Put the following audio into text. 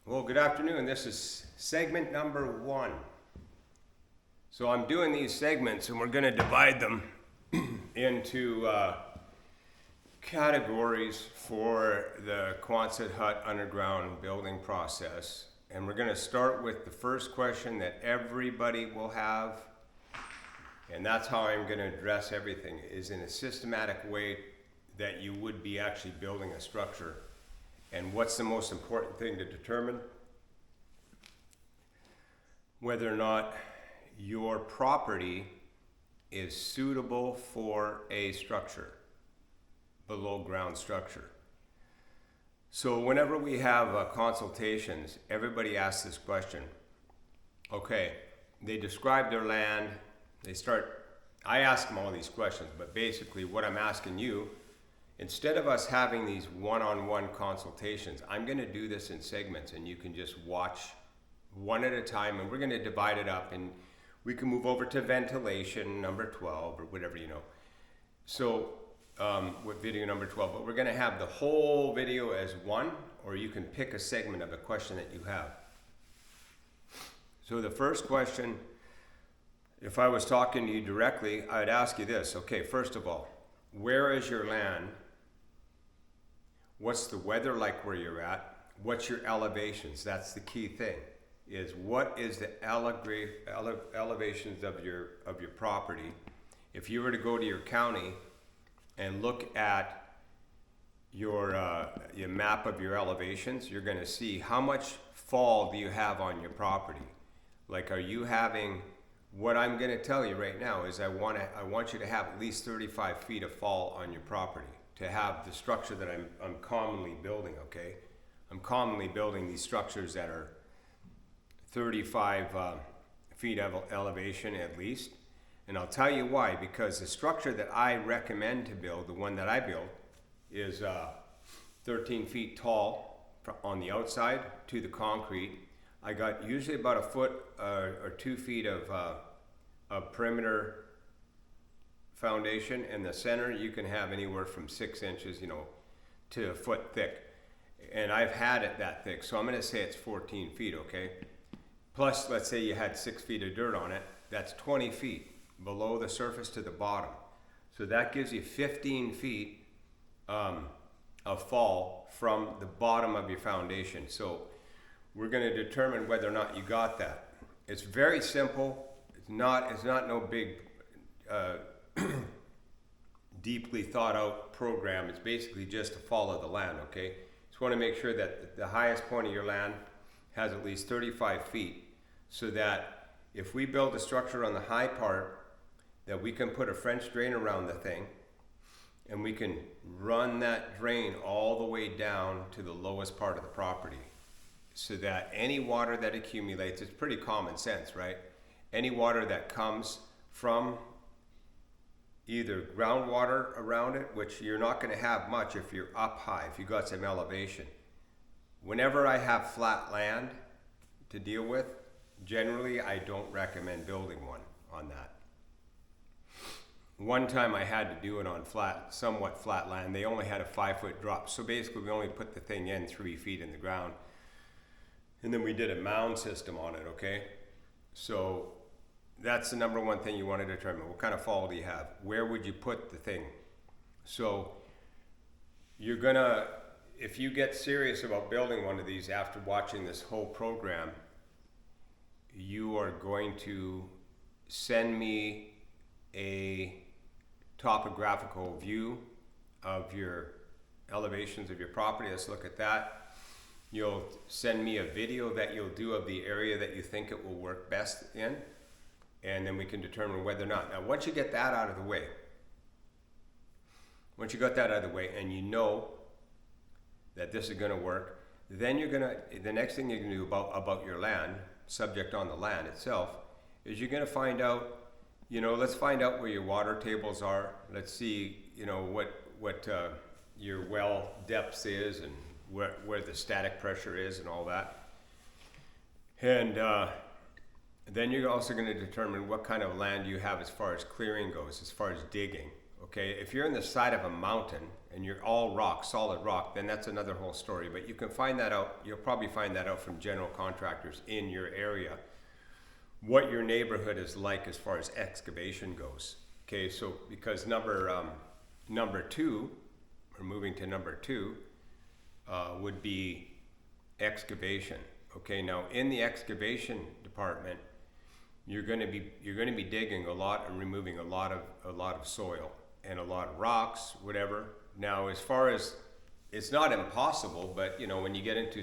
Well, good afternoon. This is segment number 1. So I'm doing these segments and we're going to divide them into categories for the Quonset hut underground building process. And we're going to start with the first question that everybody will have. And that's how I'm going to address everything, is in a systematic way that you would be actually building a structure. And what's the most important thing to determine? Whether or not your property is suitable for a structure, below ground structure. So whenever we have consultations, everybody asks this question. Okay, they describe their land, I ask them all these questions, but basically what I'm asking you, instead of us having these one-on-one consultations, I'm going to do this in segments and you can just watch one at a time, and we're going to divide it up, and we can move over to ventilation number 12 or whatever, So with video number 12, but we're going to have the whole video as one, or you can pick a segment of a question that you have. So the first question, if I was talking to you directly, I'd ask you this. Okay, first of all, where is your land? What's the weather like where you're at? What's your elevations? That's the key thing, is what is the elevations of your property. If you were to go to your county and look at your map of your elevations, you're going to see how much fall do you have on your property. Like, are you having, what I'm going to tell you right now is I want you to have at least 35 feet of fall on your property to have the structure that I'm commonly building, okay? I'm commonly building these structures that are 35 feet of elevation at least. And I'll tell you why, because the structure that I recommend to build, the one that I built, is 13 feet tall on the outside to the concrete. I got usually about a foot or 2 feet of perimeter foundation. In the center, you can have anywhere from 6 inches, to a foot thick. And I've had it that thick, so I'm going to say it's 14 feet, okay? Plus, let's say you had 6 feet of dirt on it, that's 20 feet below the surface to the bottom. So that gives you 15 feet of fall from the bottom of your foundation. So we're going to determine whether or not you got that. It's very simple. It's not no big, deeply thought out program. It's basically just to follow the land, okay? Just want to make sure that the highest point of your land has at least 35 feet, so that if we build a structure on the high part, that we can put a French drain around the thing, and we can run that drain all the way down to the lowest part of the property, so that any water that accumulates, it's pretty common sense, right? Any water that comes from either groundwater around it, which you're not going to have much if you're up high, if you got some elevation. Whenever I have flat land to deal with, generally I don't recommend building one on that. One time I had to do it on somewhat flat land. They only had a 5-foot drop. So basically we only put the thing in 3 feet in the ground. And then we did a mound system on it, okay? So that's the number one thing you want to determine. What kind of fall do you have? Where would you put the thing? So you're gonna, if you get serious about building one of these after watching this whole program, you are going to send me a topographical view of your elevations of your property. Let's look at that. You'll send me a video that you'll do of the area that you think it will work best in, and then we can determine whether or not. Now, once you get that out of the way, and you know that this is going to work, then the next thing you're going to do about your land, subject on the land itself, is you're going to find out, let's find out where your water tables are. Let's see, what your well depth is, and where the static pressure is and all that. And then you're also going to determine what kind of land you have as far as clearing goes, as far as digging. Okay, if you're on the side of a mountain and you're all rock, solid rock, then that's another whole story. But you can find that out, you'll probably find that out from general contractors in your area, what your neighborhood is like as far as excavation goes. Okay, so because number two, or moving to number two, would be excavation. Okay, now in the excavation department, you're going to be digging a lot and removing a lot of soil and a lot of rocks, whatever. Now, as far as, it's not impossible, but you know, when you get into